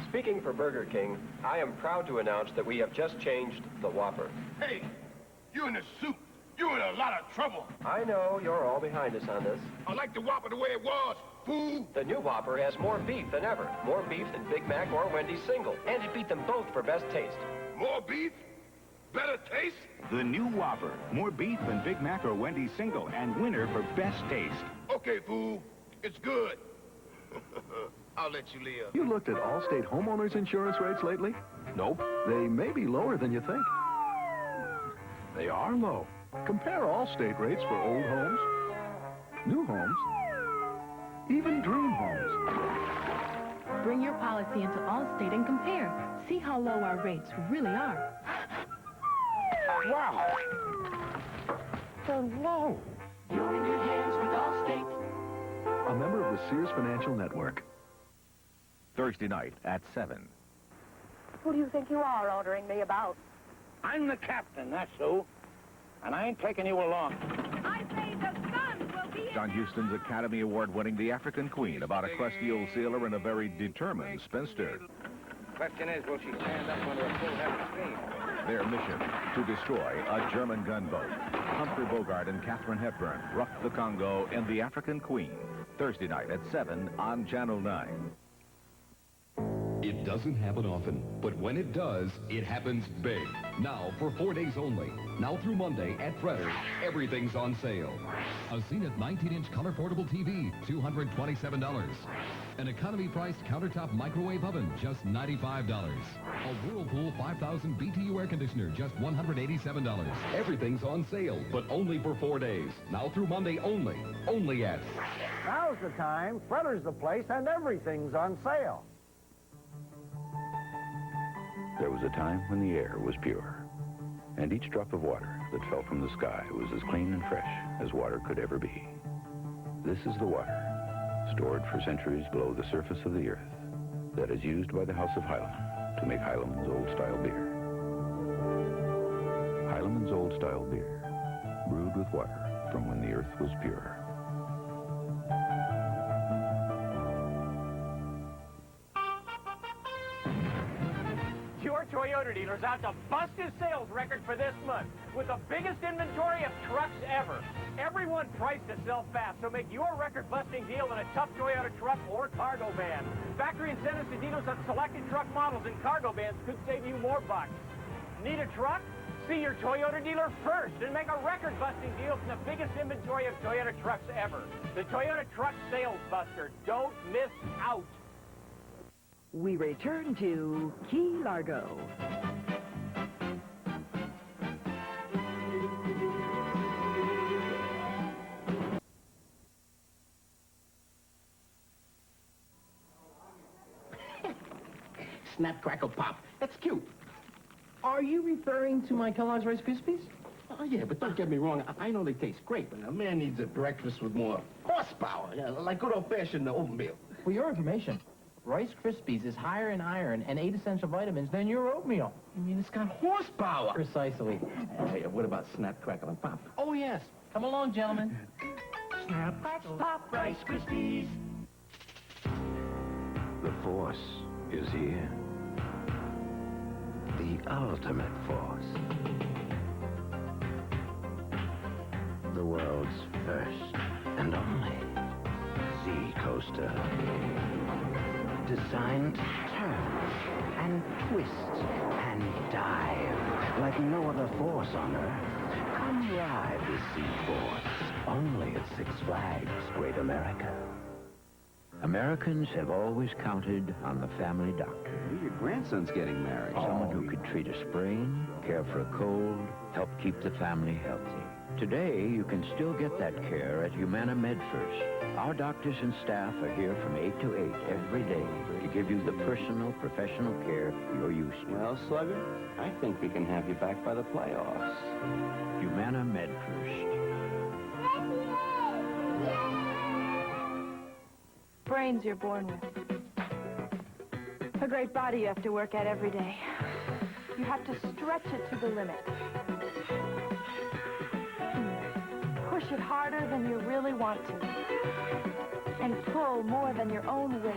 Speaking for Burger King, I am proud to announce that we have just changed the Whopper. Hey, you in the soup. You're in a lot of trouble. I know you're all behind us on this. I like the Whopper the way it was, fool. The new Whopper has more beef than ever. More beef than Big Mac or Wendy's single. And it beat them both for best taste. More beef? Better taste? The new Whopper. More beef than Big Mac or Wendy's single, and winner for best taste. Okay, fool. It's good. I'll let you live. You looked at Allstate homeowners insurance rates lately? Nope. They may be lower than you think. They are low. Compare Allstate rates for old homes, new homes, even dream homes. Bring your policy into Allstate and compare. See how low our rates really are. Wow! They're low. You're in good hands with Allstate. A member of the Sears Financial Network. Thursday night at 7. Who do you think you are ordering me about? I'm the captain, that's who. And I ain't taking you along. I say the sun will be... John Huston's Academy Award-winning The African Queen, about a crusty old sailor and a very determined spinster. Question is, will she stand up under a full heavy steam? Their mission, to destroy a German gunboat. Humphrey Bogart and Katharine Hepburn rock the Congo in The African Queen. Thursday night at 7 on Channel 9. It doesn't happen often, but when it does, it happens big. Now, for 4 days only. Now through Monday at Fredder's, everything's on sale. A Zenith 19-inch color portable TV, $227. An economy-priced countertop microwave oven, just $95. A Whirlpool 5000 BTU air conditioner, just $187. Everything's on sale, but only for 4 days. Now through Monday only. Only at... Now's the time. Fredder's the place, and everything's on sale. There was a time when the air was pure, and each drop of water that fell from the sky was as clean and fresh as water could ever be. This is the water, stored for centuries below the surface of the earth, that is used by the House of Heileman to make Heileman's Old-Style beer. Heileman's Old-Style beer, brewed with water from when the earth was pure. Your Toyota dealer's out to bust his sales record for this month with the biggest inventory of trucks ever. Everyone priced to sell fast, so make your record-busting deal in a tough Toyota truck or cargo van. Factory incentives to dealers on selected truck models and cargo vans could save you more bucks. Need a truck? See your Toyota dealer first and make a record-busting deal from the biggest inventory of Toyota trucks ever. The Toyota Truck Sales Buster. Don't miss out. We return to Key Largo. Snap, crackle, pop. That's cute. Are you referring to my Kellogg's Rice Krispies? Oh, yeah, but don't get me wrong. I know they taste great, but a man needs a breakfast with more horsepower, like good old-fashioned oatmeal. For your information, Rice Krispies is higher in iron and 8 essential vitamins than your oatmeal. I mean, it's got horsepower. Precisely. Hey, what about Snap, crackle, and pop? Oh, yes. Come along, gentlemen. Snap, crackle, pop, Rice Krispies. The Force is here. The ultimate force. The world's first and only Z-Coaster. Designed to turn and twist and dive like no other force on Earth. Come ride the Z-Force, only at Six Flags Great America. Americans have always counted on the family doctor. Your grandson's getting married. Someone who could treat a sprain, care for a cold, help keep the family healthy. Today, you can still get that care at Humana MedFirst. Our doctors and staff are here from 8 to 8 every day to give you the personal, professional care you're used to. Well, Slugger, I think we can have you back by the playoffs. Humana MedFirst. Brains you're born with. A great body you have to work at every day. You have to stretch it to the limit. Push it harder than you really want to. And pull more than your own weight.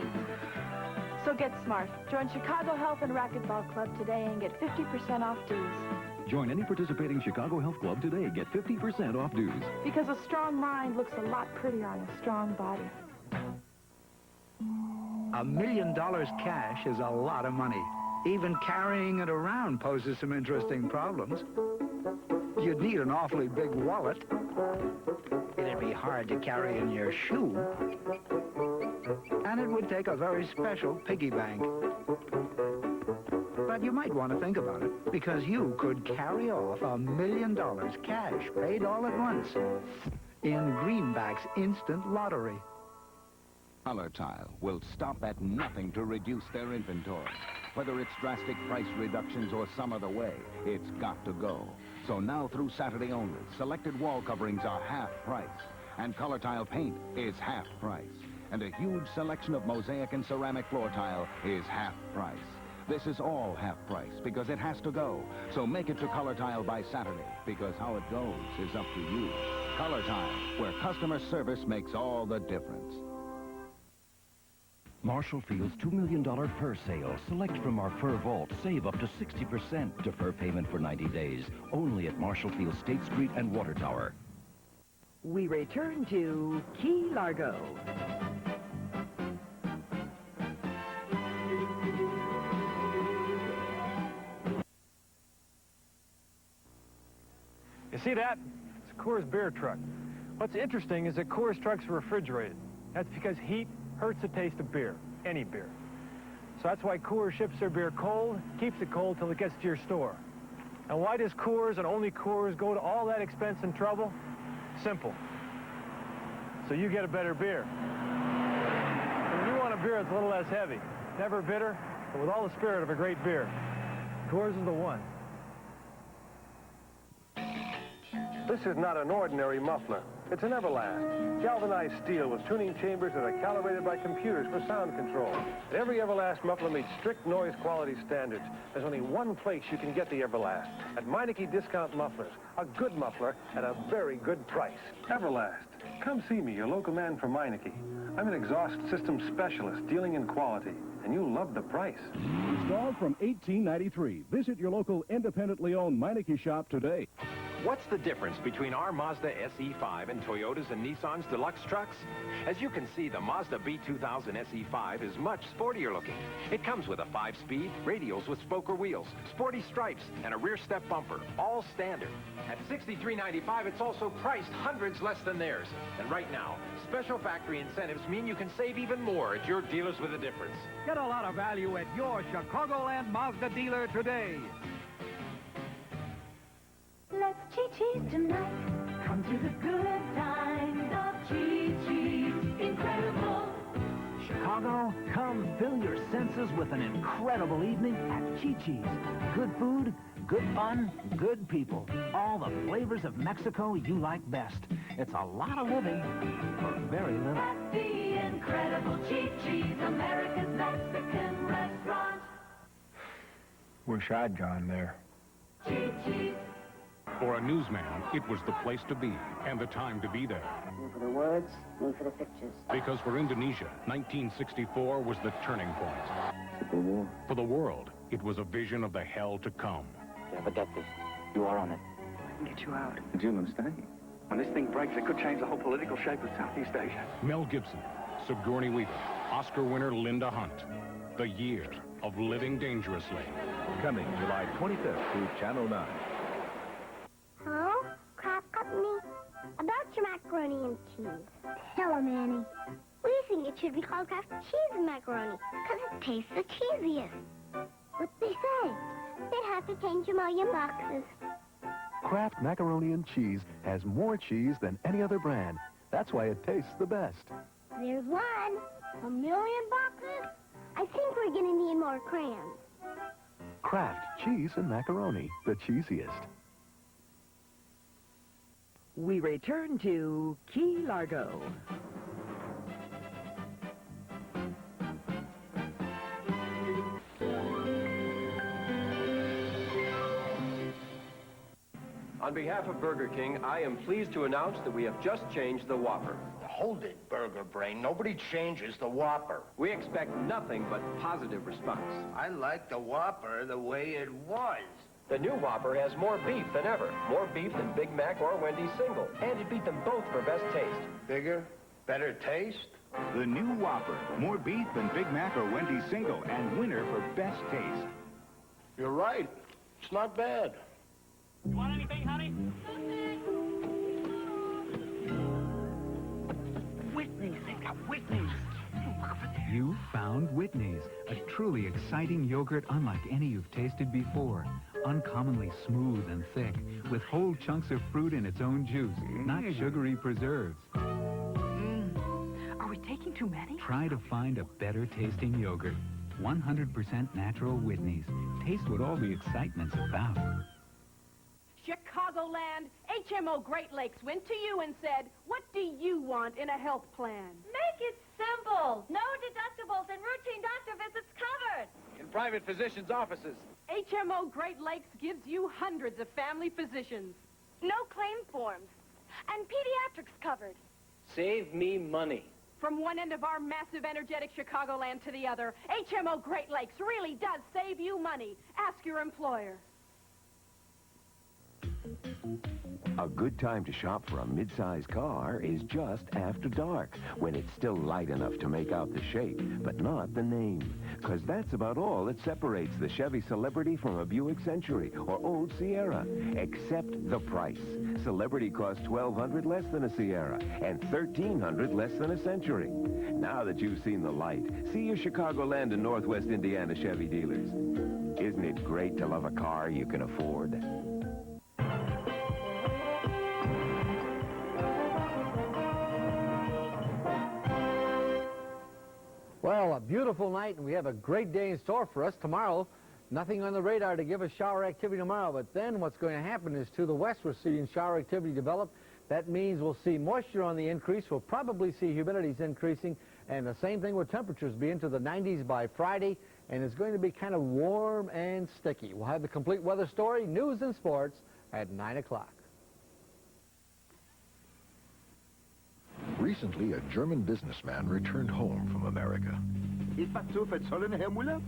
So So get smart. Join Chicago Health and Racquetball Club today and get 50% off dues. Join any participating Chicago Health Club today. Get 50% off dues. Because a strong mind looks a lot prettier on a strong body. $1 million cash is a lot of money. Even carrying it around poses some interesting problems. You'd need an awfully big wallet. It'd be hard to carry in your shoe. And it would take a very special piggy bank. But you might want to think about it, because you could carry off $1 million cash paid all at once in Greenback's instant lottery. Color Tile will stop at nothing to reduce their inventory. Whether it's drastic price reductions or some other way, it's got to go. So now through Saturday only, selected wall coverings are half price, and Color Tile paint is half price, and a huge selection of mosaic and ceramic floor tile is half price. This is all half price because it has to go. So make it to Color Tile by Saturday, because how it goes is up to you. Color Tile, where customer service makes all the difference. Marshall Field's $2 million fur sale. Select from our fur vault. Save up to 60%. Defer payment for 90 days. Only at Marshall Field State Street and Water Tower. We return to Key Largo. You see that? It's a Coors beer truck. What's interesting is that Coors trucks are refrigerated. That's because heat hurts the taste of beer, any beer. So that's why Coors ships their beer cold, keeps it cold till it gets to your store. And why does Coors and only Coors go to all that expense and trouble? Simple. So you get a better beer. And you want a beer that's a little less heavy, never bitter, but with all the spirit of a great beer. Coors is the one. This is not an ordinary muffler. It's an Everlast, galvanized steel with tuning chambers that are calibrated by computers for sound control. Every Everlast muffler meets strict noise quality standards. There's only one place you can get the Everlast, at Miniki Discount Mufflers. A good muffler at a very good price. Everlast. Come see me, your local man from Miniki. I'm an exhaust system specialist dealing in quality, and you'll love the price. Installed from 1893. Visit your local independently owned Miniki shop today. What's the difference between our Mazda SE5 and Toyota's and Nissan's deluxe trucks? As you can see, the Mazda B2000 SE5 is much sportier looking. It comes with a 5-speed, radials with spoker wheels, sporty stripes, and a rear step bumper, all standard. At $63.95, it's also priced hundreds less than theirs. And right now, special factory incentives mean you can save even more at your dealers with a difference. Get a lot of value at your Chicagoland Mazda dealer today. Let's cheese tonight. Come to the good times of cheese. Incredible. Chicago, come fill your senses with an incredible evening at Chi-Chi's. Good food, good fun, good people. All the flavors of Mexico you like best. It's a lot of living for very little. At the incredible Chi-Chi's, America's Mexican restaurant. Wish I'd gone there. Chi-Chi's. For a newsman, it was the place to be and the time to be there. Me for the words, me for the pictures. Because for Indonesia, 1964 was the turning point. For the world, it was a vision of the hell to come. Yeah, but get this. You are on it. I can get you out. Do you understand? When this thing breaks, it could change the whole political shape of Southeast Asia. Mel Gibson, Sigourney Weaver, Oscar winner Linda Hunt. The year of living dangerously. Coming July 25th to Channel 9. Hello? Kraft Company? About your macaroni and cheese. Tell 'em, Annie. We think it should be called Kraft Cheese and Macaroni, because it tastes the cheesiest. What'd they say? They'd have to change 'em all your boxes. Kraft Macaroni and Cheese has more cheese than any other brand. That's why it tastes the best. There's one. 1 million boxes? I think we're gonna need more crayons. Kraft Cheese and Macaroni, the cheesiest. We return to Key Largo. On behalf of Burger King, I am pleased to announce that we have just changed the Whopper. hold it, Burger Brain. Nobody changes the Whopper. We expect nothing but positive response. I like the Whopper the way it was. The new Whopper has more beef than ever. More beef than Big Mac or Wendy's single. And it beat them both for best taste. Bigger, better taste? The new Whopper. More beef than Big Mac or Wendy's single, and winner for best taste. You're right. It's not bad. You want anything, honey? Whitney's. They've got Whitney's. You found Whitney's, a truly exciting yogurt unlike any you've tasted before. Uncommonly smooth and thick, with whole chunks of fruit in its own juice, not sugary preserves. Are we taking too many? Try to find a better tasting yogurt. 100% natural Whitney's. Taste what all the excitement's about. Chicagoland, HMO Great Lakes went to you and said, what do you want in a health plan? Make it simple. No deductibles and routine doctor visits covered. In private physicians' offices. HMO Great Lakes gives you hundreds of family physicians. No claim forms. And pediatrics covered. Save me money. From one end of our massive, energetic Chicagoland to the other, HMO Great Lakes really does save you money. Ask your employer. A good time to shop for a mid-size car is just after dark, when it's still light enough to make out the shape, but not the name. Because that's about all that separates the Chevy Celebrity from a Buick Century or Old Sierra, except the price. Celebrity costs $1,200 less than a Sierra and $1,300 less than a Century. Now that you've seen the light, see your Chicagoland and Northwest Indiana Chevy dealers. Isn't it great to love a car you can afford? Well, a beautiful night, and we have a great day in store for us tomorrow. Nothing on the radar to give us shower activity tomorrow, but then what's going to happen is to the west we're seeing shower activity develop. That means we'll see moisture on the increase. We'll probably see humidities increasing, and the same thing with temperatures be into the 90s by Friday, and it's going to be kind of warm and sticky. We'll have the complete weather story, news and sports at 9 o'clock. Recently, a German businessman returned home from America. Ist was zu verzollen, Herr Müller?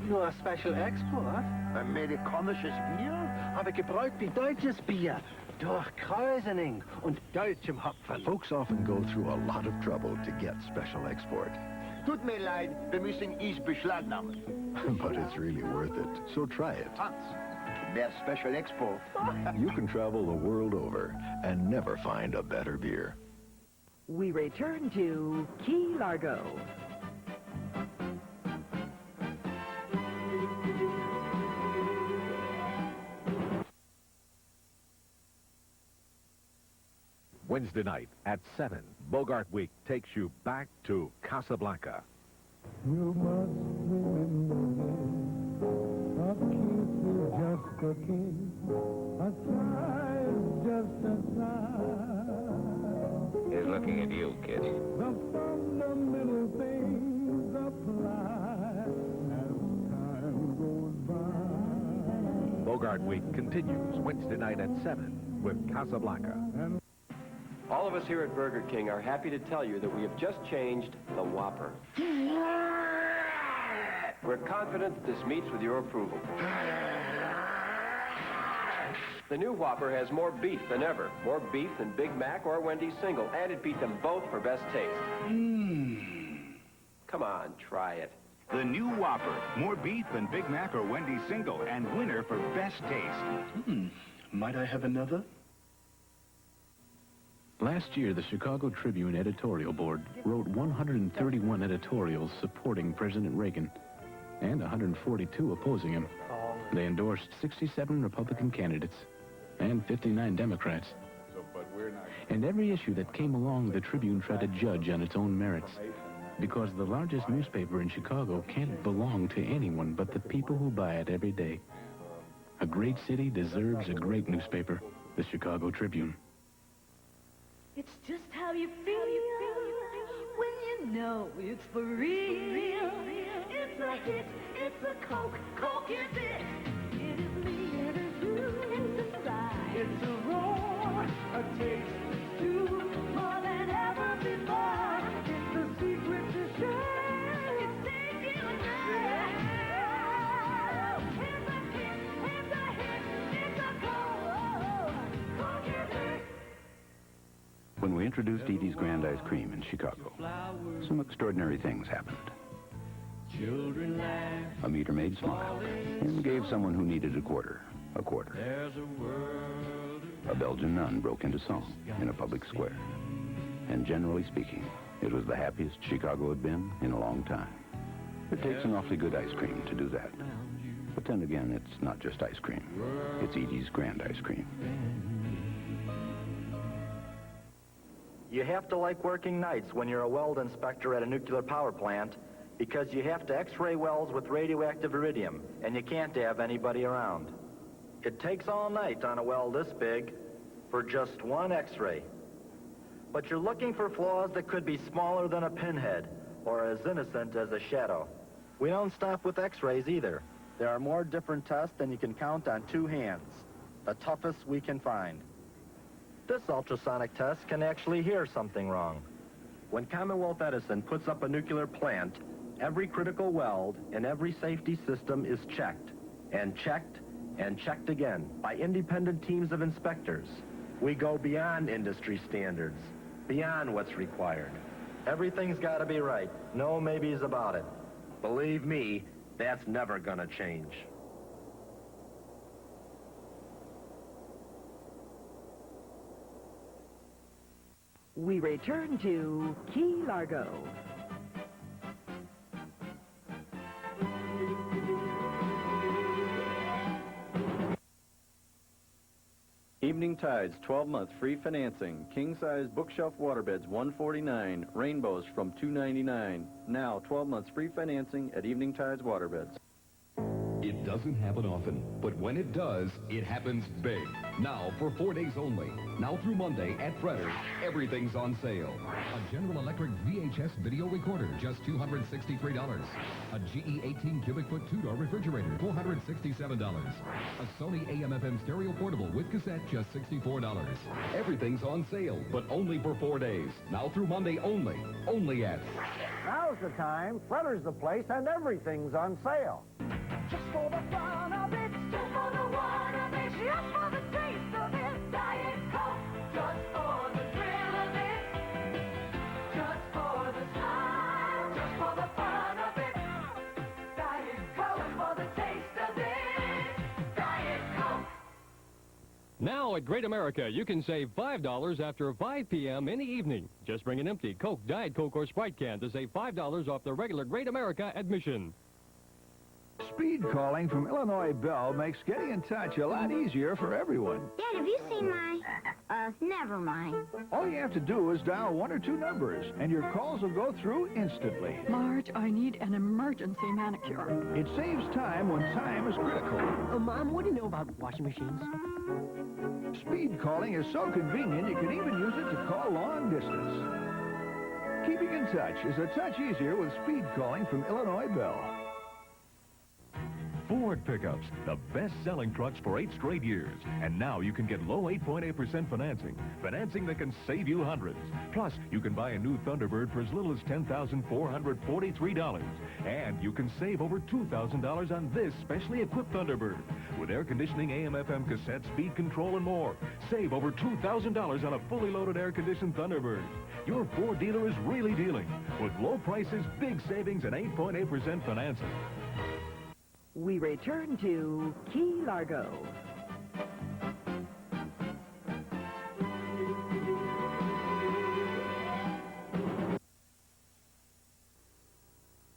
Nur Special Export. Amerikanisches Bier? Aber gebraut wie deutsches Bier. Durch Kreuzening und deutschem Hopfen. Folks often go through a lot of trouble to get special export. Tut mir leid, wir müssen es beschlagnahmen. But it's really worth it, so try it. Hans, their special export. You can travel the world over and never find a better beer. We return to Key Largo. Wednesday night at 7, Bogart Week takes you back to Casablanca. You must remember a kiss is just a kiss, a sigh is just a sigh. He's looking at you, kid. The fundamental things apply as time goes by. Bogart Week continues Wednesday night at 7 with Casablanca. All of us here at Burger King are happy to tell you that we have just changed the Whopper. We're confident that this meets with your approval. The new Whopper has more beef than ever. More beef than Big Mac or Wendy's single, and it beat them both for best taste. Come on, try it. The new Whopper. More beef than Big Mac or Wendy's single, and winner for best taste. Might I have another? Last year, the Chicago Tribune editorial board wrote 131 editorials supporting President Reagan and 142 opposing him. They endorsed 67 Republican candidates and 59 Democrats. And every issue that came along, the Tribune tried to judge on its own merits, because the largest newspaper in Chicago can't belong to anyone but the people who buy it every day. A great city deserves a great newspaper, the Chicago Tribune. It's just how you feel when you know it's for real. It's a hit, it's a Coke, Coke is it. It is me, it is you, it's a sigh, it's a roar, a taste of stew, more than ever before. When we introduced Edie's Grand Ice Cream in Chicago, some extraordinary things happened. A meter maid smiled and gave someone who needed a quarter. A Belgian nun broke into song in a public square. And generally speaking, it was the happiest Chicago had been in a long time. It takes an awfully good ice cream to do that. But then again, it's not just ice cream. It's Edie's Grand Ice Cream. You have to like working nights when you're a weld inspector at a nuclear power plant, because you have to x-ray wells with radioactive iridium, and you can't have anybody around. It takes all night on a well this big for just one x-ray. But you're looking for flaws that could be smaller than a pinhead, or as innocent as a shadow. We don't stop with x-rays either. There are more different tests than you can count on two hands, the toughest we can find. This ultrasonic test can actually hear something wrong. When Commonwealth Edison puts up a nuclear plant, every critical weld and every safety system is checked, and checked, and checked again by independent teams of inspectors. We go beyond industry standards, beyond what's required. Everything's got to be right. No maybes about it. Believe me, that's never gonna change. We return to Key Largo. Evening Tides, 12-month free financing. King-size bookshelf waterbeds, $149. Rainbows from $299. Now, 12 months free financing at Evening Tides Waterbeds. It doesn't happen often, but when it does, it happens big. Now, for 4 days only. Now through Monday at Fredder's, everything's on sale. A General Electric VHS video recorder, just $263. A GE 18 cubic foot two-door refrigerator, $467. A Sony AM/FM stereo portable with cassette, just $64. Everything's on sale, but only for 4 days. Now through Monday only. Only at... Now's the time. Fredder's the place, and everything's on sale. Just for the fun of it, just for the one of it, just for the taste of it, Diet Coke. Just for the thrill of it, just for the smile, just for the fun of it, Diet Coke. Just for the taste of it, Diet Coke. Now at Great America, you can save $5 after 5 p.m. any evening. Just bring an empty Coke, Diet Coke, or Sprite can to save $5 off the regular Great America admission. Speed calling from Illinois Bell makes getting in touch a lot easier for everyone. Dad, have you seen my... never mind. All you have to do is dial 1 or 2 numbers, and your calls will go through instantly. Marge, I need an emergency manicure. It saves time when time is critical. Mom, what do you know about washing machines? Speed calling is so convenient you can even use it to call long distance. Keeping in touch is a touch easier with speed calling from Illinois Bell. Ford pickups, the best-selling trucks for 8 straight years. And now you can get low 8.8% financing. Financing that can save you hundreds. Plus, you can buy a new Thunderbird for as little as $10,443. And you can save over $2,000 on this specially equipped Thunderbird. With air conditioning, AM/FM cassette, speed control, and more. Save over $2,000 on a fully loaded air-conditioned Thunderbird. Your Ford dealer is really dealing. With low prices, big savings, and 8.8% financing. We return to Key Largo.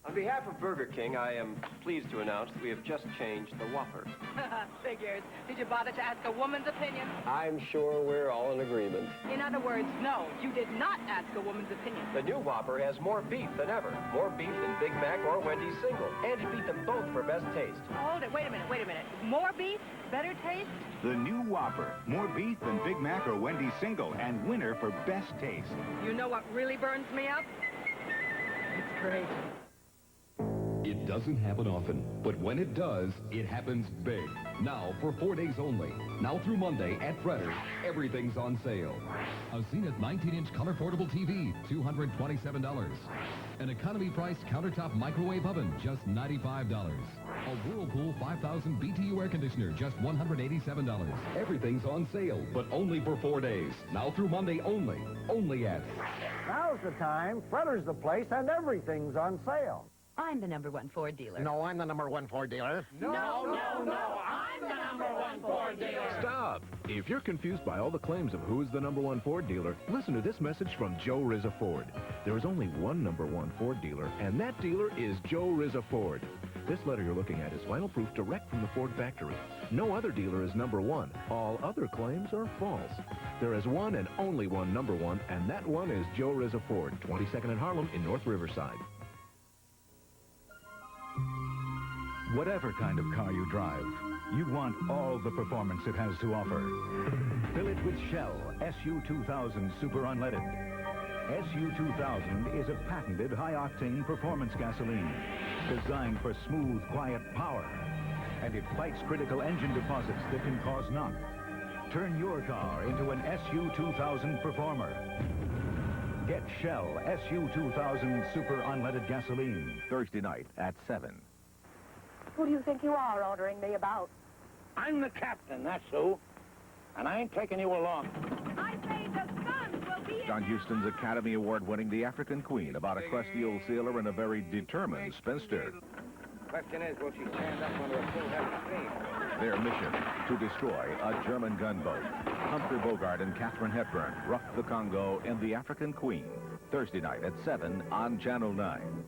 On behalf of Burger King, I am pleased to announce that we have just changed the Whopper. Figures. Did you bother to ask a woman's opinion? I'm sure we're all in agreement. In other words, no, you did not ask a woman's opinion. The new Whopper has more beef than ever. More beef than Big Mac or Wendy's single. And it beat them both for best taste. Hold it. Wait a minute. More beef, better taste? The new Whopper. More beef than Big Mac or Wendy's single, and winner for best taste. You know what really burns me up? It's great. It It doesn't happen often, but when it does, it happens big. Now for 4 days only. Now through Monday at Fredder's, everything's on sale. A Zenith 19-inch color portable TV, $227. An economy price countertop microwave oven, just $95. A Whirlpool 5,000 BTU air conditioner, just $187. Everything's on sale, but only for 4 days. Now through Monday only. Only at... Now's the time. Fredder's the place, and everything's on sale. I'm the #1 Ford dealer. No, I'm the #1 Ford dealer. No, I'm the #1 Ford dealer. Stop! If you're confused by all the claims of who's the #1 Ford dealer, listen to this message from Joe Rizza Ford. There is only one #1 Ford dealer, and that dealer is Joe Rizza Ford. This letter you're looking at is final proof direct from the Ford factory. No other dealer is #1. All other claims are false. There is one and only one #1, and that one is Joe Rizza Ford, 22nd and Harlem in North Riverside. Whatever kind of car you drive, you want all the performance it has to offer. Fill it with Shell SU2000 Super Unleaded. SU2000 is a patented high-octane performance gasoline designed for smooth, quiet power. And it fights critical engine deposits that can cause knock. Turn your car into an SU2000 performer. Get Shell SU2000 Super Unleaded Gasoline Thursday night at 7. Who do you think you are ordering me about? I'm the captain, that's who. And I ain't taking you along. I say the guns will be John Huston's Academy Award-winning The African Queen, about a crusty old sailor and a very determined spinster. Question is, will she stand up under a full heavy steam? Their mission, to destroy a German gunboat. Humphrey Bogart and Katharine Hepburn rock the Congo in The African Queen, Thursday night at 7 on Channel 9.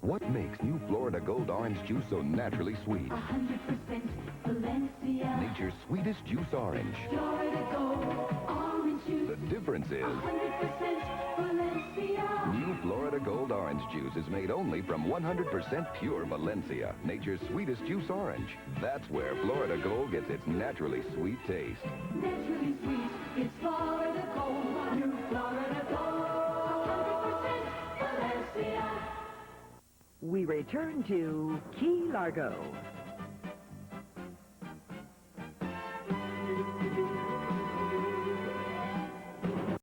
What makes new Florida Gold Orange Juice so naturally sweet? 100% Valencia. Nature's sweetest juice orange. Florida Gold Orange Juice. The difference is 100% Valencia. new Florida Gold Orange Juice is made only from 100% pure Valencia, nature's sweetest juice orange. That's where Florida Gold gets its naturally sweet taste. Naturally sweet. It's Florida Gold. New Florida Gold. 100% Valencia. We return to Key Largo.